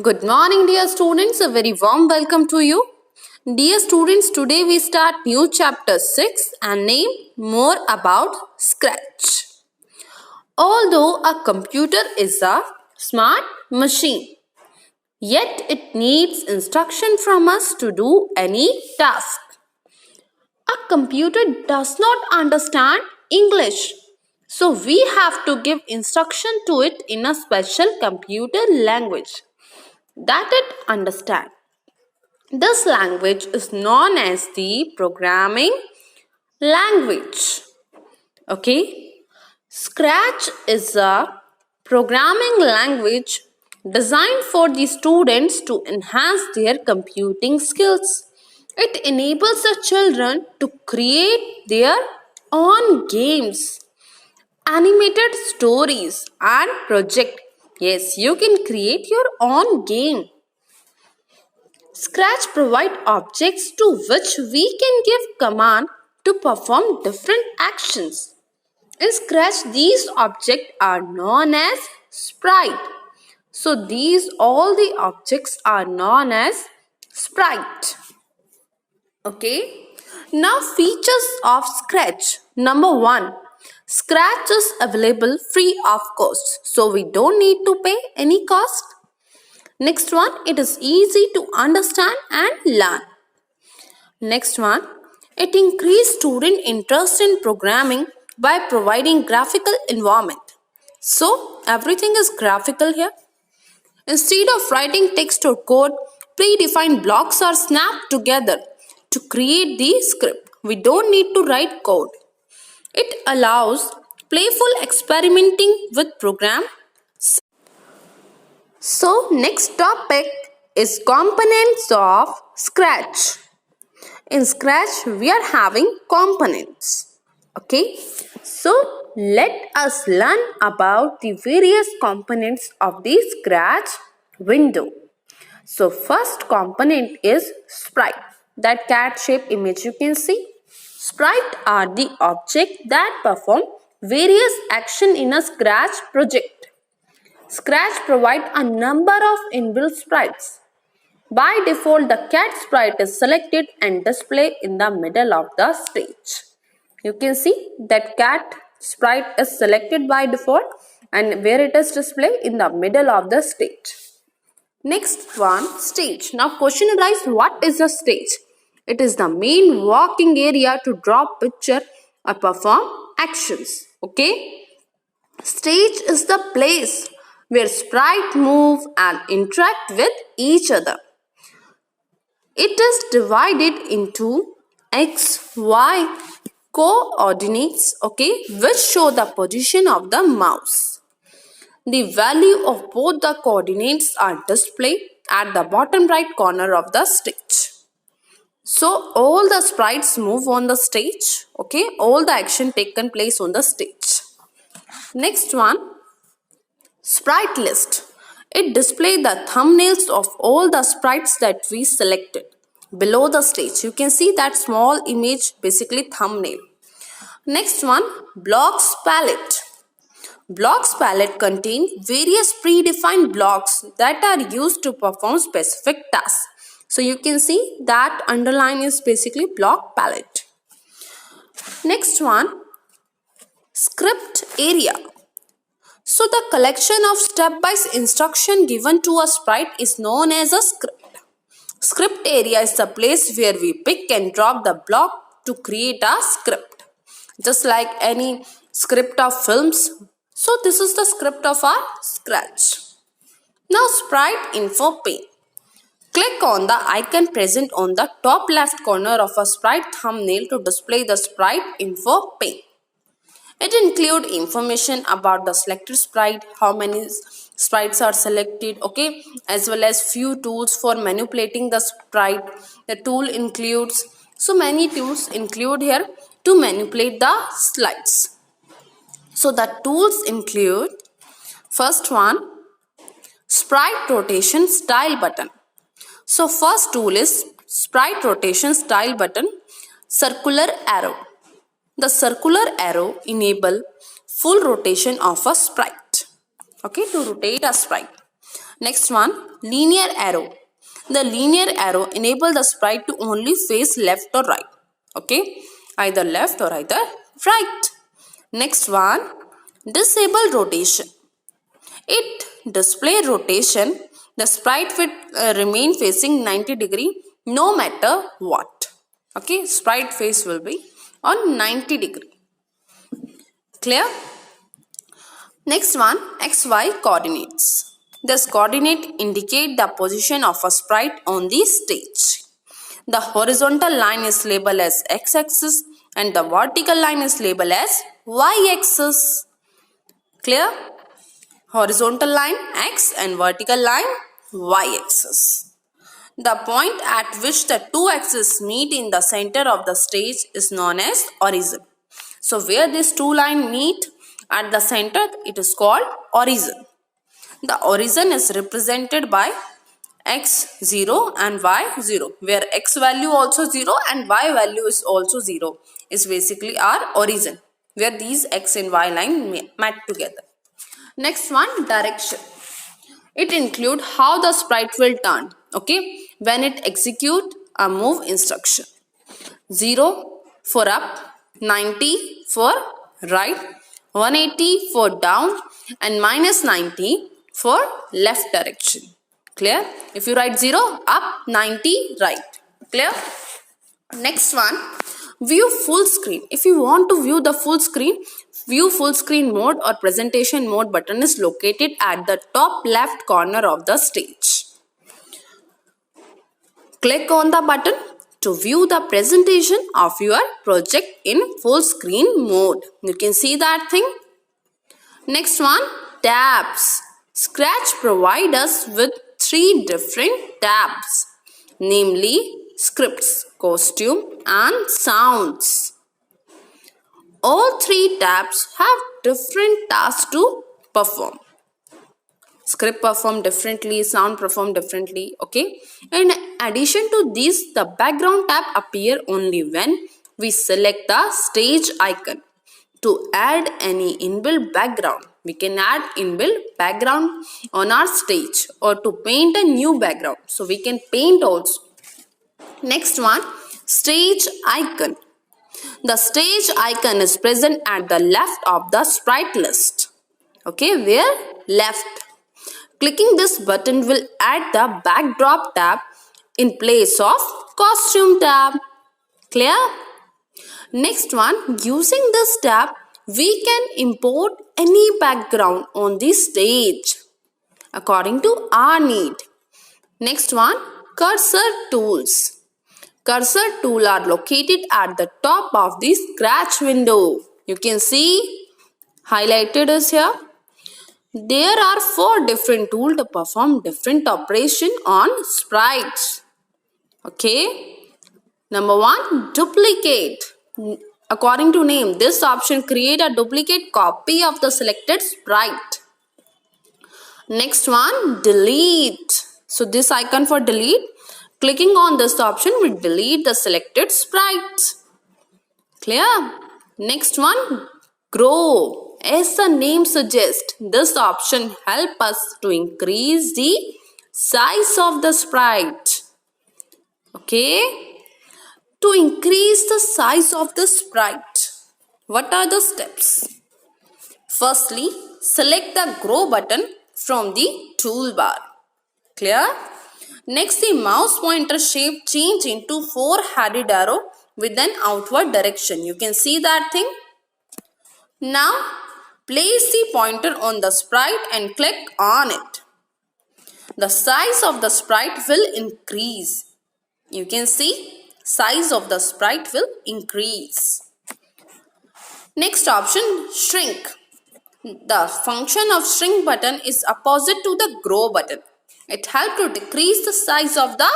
Good morning, dear students. A very warm welcome to you. Dear students, today we start new chapter 6 and name more about Scratch. Although a computer is a smart machine, yet it needs instruction from us to do any task. A computer does not understand English, so we have to give instruction to it in a special computer language that it understands. This language is known as the programming language. Okay, Scratch is a programming language designed for the students to enhance their computing skills. It enables the children to create their own games, animated stories, and project. Yes, you can create your own game. Scratch provides objects to which we can give command to perform different actions. In Scratch, these objects are known as sprite. So all the objects are known as sprite. Okay. Now features of Scratch. Number 1. Scratch is available free of cost. So we don't need to pay any cost. Next one, it is easy to understand and learn. Next one, it increases student interest in programming by providing graphical environment. So everything is graphical here. Instead of writing text or code, predefined blocks are snapped together to create the script. We don't need to write code. It allows playful experimenting with program. So next topic is components of Scratch. In Scratch we are having components. Okay, so let us learn about the various components of the Scratch window. So first component is sprite. That cat shaped image you can see. Sprite are the objects that perform various action in a Scratch project. Scratch provides a number of inbuilt sprites. By default, the cat sprite is selected and displayed in the middle of the stage. You can see that cat sprite is selected by default and where it is displayed in the middle of the stage. Next one, stage. Now question arises, what is a stage? It is the main walking area to draw picture or perform actions. Okay. Stage is the place where sprites move and interact with each other. It is divided into x, y coordinates, okay, which show the position of the mouse. The value of both the coordinates are displayed at the bottom right corner of the stage. So all the sprites move on the stage, okay, all the action taken place on the stage. Next one, sprite list. It displays the thumbnails of all the sprites that we selected. Below the stage, you can see that small image, basically thumbnail. Next one, blocks palette. Blocks palette contain various predefined blocks that are used to perform specific tasks. So you can see that underline is basically block palette. Next one, script area. So the collection of step-by-step instruction given to a sprite is known as a script. Script area is the place where we pick and drop the block to create a script. Just like any script of films. So this is the script of our Scratch. Now sprite info pane. Click on the icon present on the top left corner of a sprite thumbnail to display the sprite info pane. It includes information about the selected sprite, how many sprites are selected, okay, as well as few tools for manipulating the sprite. The tool includes, so many tools include here to manipulate the slides. So the tools include, first one, sprite rotation style button. So first tool is sprite rotation style button, circular arrow. The circular arrow enable full rotation of a sprite. Okay, to rotate a sprite. Next one, linear arrow. The linear arrow enable the sprite to only face left or right. Okay, either left or either right. Next one, disable rotation. It display rotation. The sprite will remain facing 90 degree no matter what. Okay, sprite face will be on 90 degree. Clear? Next one, XY coordinates. This coordinate indicate the position of a sprite on the stage. The horizontal line is labeled as x-axis and the vertical line is labeled as y-axis. Clear? Horizontal line x and vertical line y-axis. The point at which the two axes meet in the center of the stage is known as origin. So where these two lines meet at the center, it is called origin. The origin is represented by x0 and y0, where x value also 0 and y value is also 0 is basically our origin, where these x and y line met together. Next one, direction. It includes how the sprite will turn, okay, when it execute a move instruction. 0 for up, 90 for right, 180 for down and minus 90 for left direction. Clear? If you write 0 up, 90 right. Clear? Next one, view full screen. If you want to view the full screen, view full screen mode or presentation mode button is located at the top left corner of the stage. Click on the button to view the presentation of your project in full screen mode. You can see that thing. Next one, tabs. Scratch provides us with 3 different tabs, namely scripts, costume and sounds. All 3 tabs have different tasks to perform. Script perform differently, sound perform differently, okay? In addition to these, the background tab appear only when we select the stage icon. To add any inbuilt background, we can add inbuilt background on our stage or to paint a new background. So we can paint also. Next one, stage icon. The stage icon is present at the left of the sprite list. Okay, where? Left. Clicking this button will add the backdrop tab in place of costume tab. Clear? Next one, using this tab, we can import any background on the stage according to our need. Next one, cursor tools. Cursor tool are located at the top of the Scratch window. You can see highlighted is here. There are 4 different tools to perform different operation on sprites. Okay. Number 1, duplicate. According to name, this option create a duplicate copy of the selected sprite. Next one, delete. So this icon for delete. Clicking on this option will delete the selected sprites. Clear? Next one, grow. As the name suggests, this option helps us to increase the size of the sprite. Okay? To increase the size of the sprite, what are the steps? Firstly, select the grow button from the toolbar. Clear? Next, the mouse pointer shape change into 4-headed arrow with an outward direction. You can see that thing. Now, place the pointer on the sprite and click on it. The size of the sprite will increase. You can see size of the sprite will increase. Next option, shrink. The function of shrink button is opposite to the grow button. It helps to decrease the size of the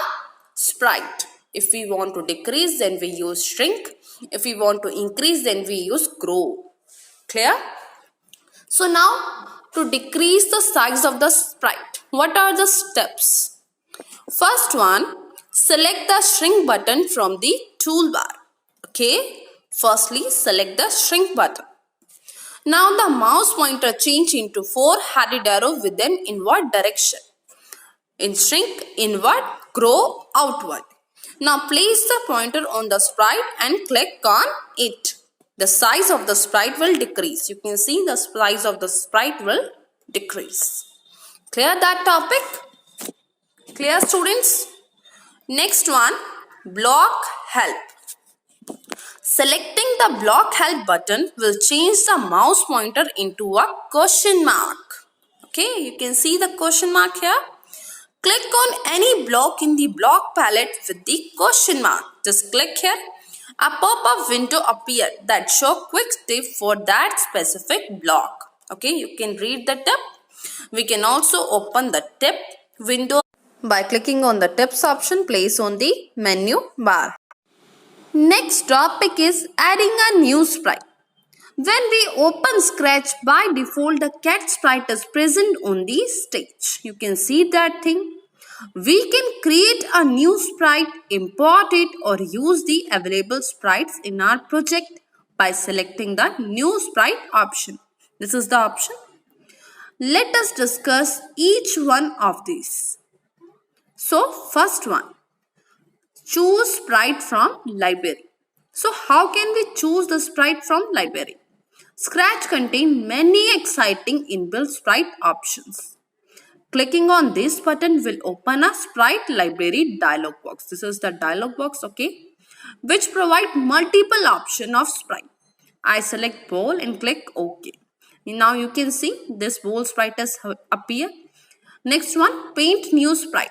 sprite. If we want to decrease, then we use shrink. If we want to increase, then we use grow. Clear? So now, to decrease the size of the sprite, what are the steps? First one, select the shrink button from the toolbar. Okay? Firstly, select the shrink button. Now the mouse pointer change into 4-headed arrow with an inward direction. In shrink inward, grow outward. Now place the pointer on the sprite and click on it. The size of the sprite will decrease. You can see the size of the sprite will decrease. Clear that topic? Clear, students? Next one, block help. Selecting the block help button will change the mouse pointer into a question mark. Okay, you can see the question mark here. Click on any block in the block palette with the question mark. Just click here. A pop-up window appears that shows quick tip for that specific block. Okay, you can read the tip. We can also open the tip window by clicking on the tips option placed on the menu bar. Next topic is adding a new sprite. When we open Scratch, by default the cat sprite is present on the stage. You can see that thing. We can create a new sprite, import it or use the available sprites in our project by selecting the new sprite option. This is the option. Let us discuss each one of these. So first one, choose sprite from library. So how can we choose the sprite from library? Scratch contains many exciting inbuilt sprite options. Clicking on this button will open a sprite library dialog box. This is the dialog box, okay, which provide multiple options of sprite. I select bowl and click OK. Now you can see this bowl sprite has appear. Next one, paint new sprite.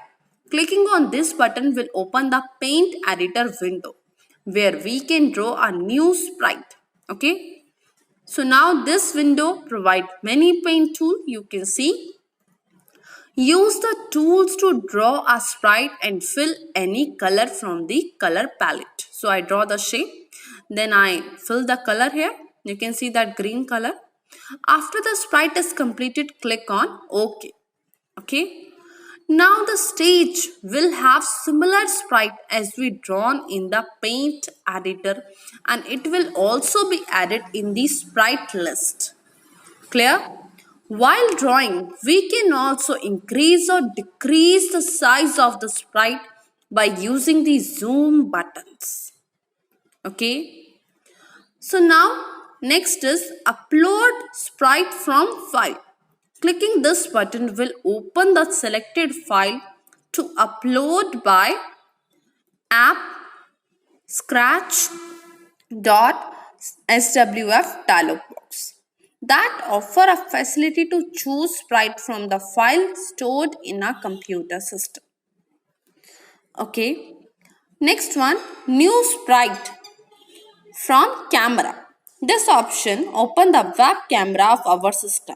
Clicking on this button will open the paint editor window where we can draw a new sprite. Okay. So now this window provides many paint tools. You can see. Use the tools to draw a sprite and fill any color from the color palette. So I draw the shape. Then I fill the color here. You can see that green color. After the sprite is completed, click on OK. Okay. Now the stage will have similar sprite as we drawn in the paint editor and it will also be added in the sprite list. Clear? While drawing, we can also increase or decrease the size of the sprite by using the zoom buttons. Okay. So now next is upload sprite from file. Clicking this button will open the selected file to upload by app scratch.swf dialog box that offer a facility to choose sprite from the file stored in a computer system. Okay. Next one, new sprite from camera. This option open the web camera of our system.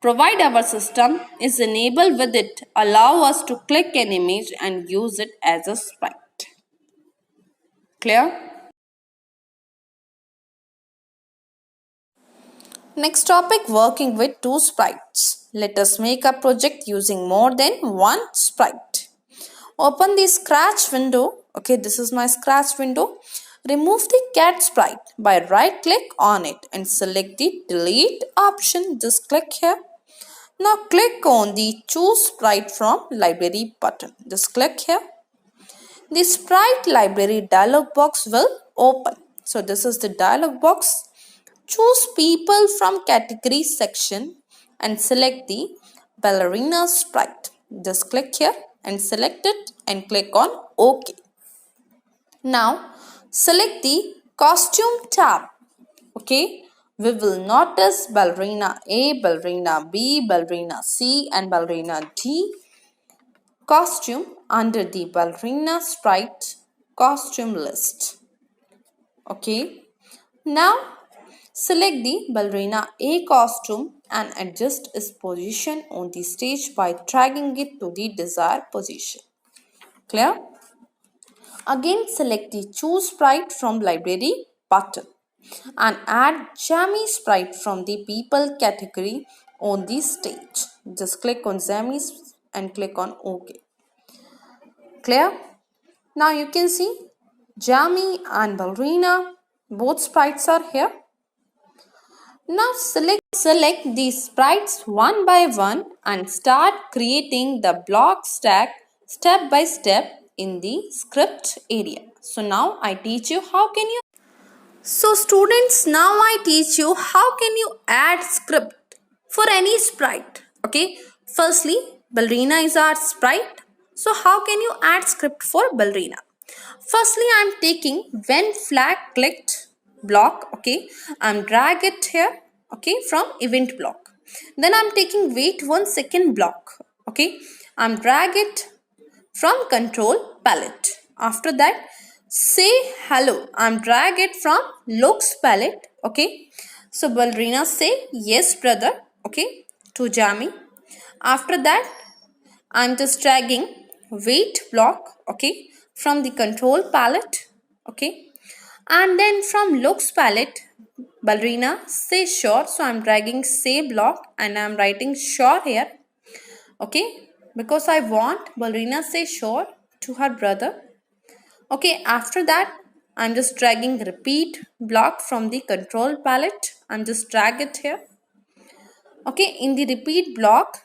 Provide our system is enabled with it, allow us to click an image and use it as a sprite. Clear? Next topic, working with two sprites. Let us make a project using more than one sprite. Open the Scratch window. Okay, this is my Scratch window. Remove the cat sprite by right click on it and select the delete option. Just click here. Now click on the choose sprite from library button. Just click here. The sprite library dialog box will open. So this is the dialog box. Choose people from category section and select the ballerina sprite. Just click here and select it and click on OK. Now select the costume tab. Okay. We will notice ballerina A, ballerina B, ballerina C and ballerina D costume under the ballerina sprite costume list. Okay. Now select the ballerina A costume and adjust its position on the stage by dragging it to the desired position. Clear? Again select the choose sprite from library button and add Jammy sprite from the people category on the stage. Just click on Jammy and click on OK. Clear? Now you can see Jammy and ballerina, both sprites are here. Now select these sprites one by one and start creating the block stack step by step in the script area. So now I teach you how can you. So students, now I teach you how can you add script for any sprite. Okay, firstly ballerina is our sprite. So how can you add script for ballerina? Firstly, I'm taking when flag clicked block. Okay, I'm drag it here. Okay, from event block. Then I'm taking wait 1 second block. Okay, I'm drag it from control palette. After that, say hello. I'm drag it from looks palette. Okay, so ballerina say yes brother. Okay, to Jammy. After that, I'm just dragging wait block, okay, from the control palette, okay, and then from looks palette, ballerina say sure. So I'm dragging say block and I'm writing sure here, okay, because I want ballerina say sure to her brother. Okay, after that, I'm just dragging repeat block from the control palette. I'm just drag it here. Okay, in the repeat block,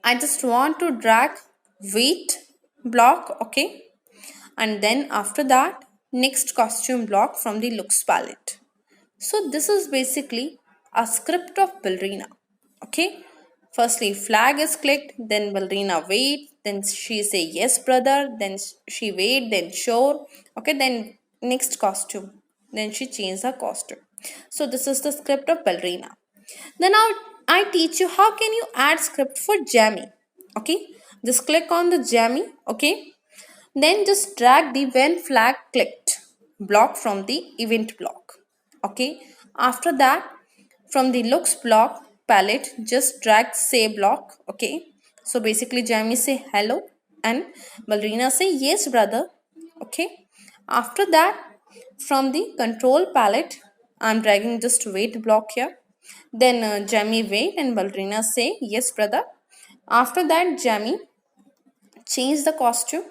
I just want to drag wait block, okay, and then after that next costume block from the looks palette. So this is basically a script of ballerina. Okay, firstly flag is clicked, then ballerina wait, then she say yes brother, then she wait, then sure. Okay, then next costume, then she change her costume. So this is the script of ballerina. Then I teach you how can you add script for Jammy. Okay, just click on the Jammy. Okay, then just drag the when flag clicked block from the event block. Okay, after that from the looks block palette just drag say block. Okay, so basically Jammy say hello and ballerina say yes brother. Okay, after that from the control palette I'm dragging just wait block here. Then Jammy wait and ballerina say yes brother. After that Jammy change the costume.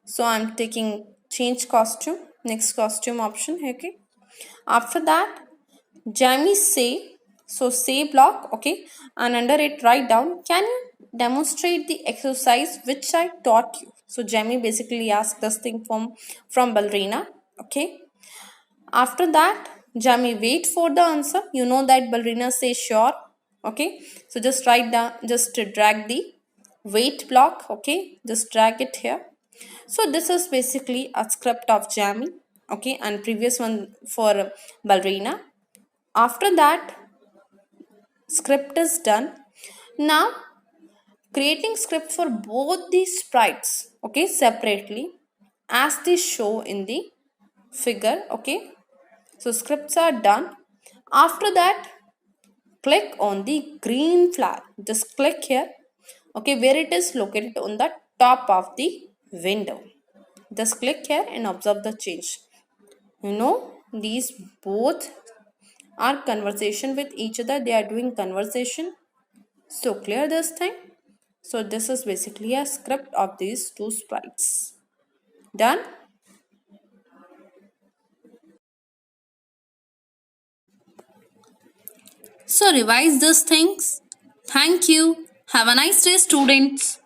So I'm taking change costume, next costume option. Okay, after that Jammy say, so say block. Okay, and under it write down can you demonstrate the exercise which I taught you. So Jammy basically asked this thing from ballerina. Okay, after that Jammy wait for the answer. You know that ballerina say sure. Okay, so just write down, just drag the wait block. Okay, just drag it here. So this is basically a script of Jammy. Okay, and previous one for ballerina. After that script is done. Now creating script for both these sprites, okay, separately as they show in the figure. Okay, so scripts are done. After that click on the green flag, just click here. Okay, where it is located on the top of the window, just click here and observe the change. You know, these both are conversation with each other, they are doing conversation. So clear this thing. So this is basically a script of these two sprites. Done. So revise these things. Thank you. Have a nice day, students.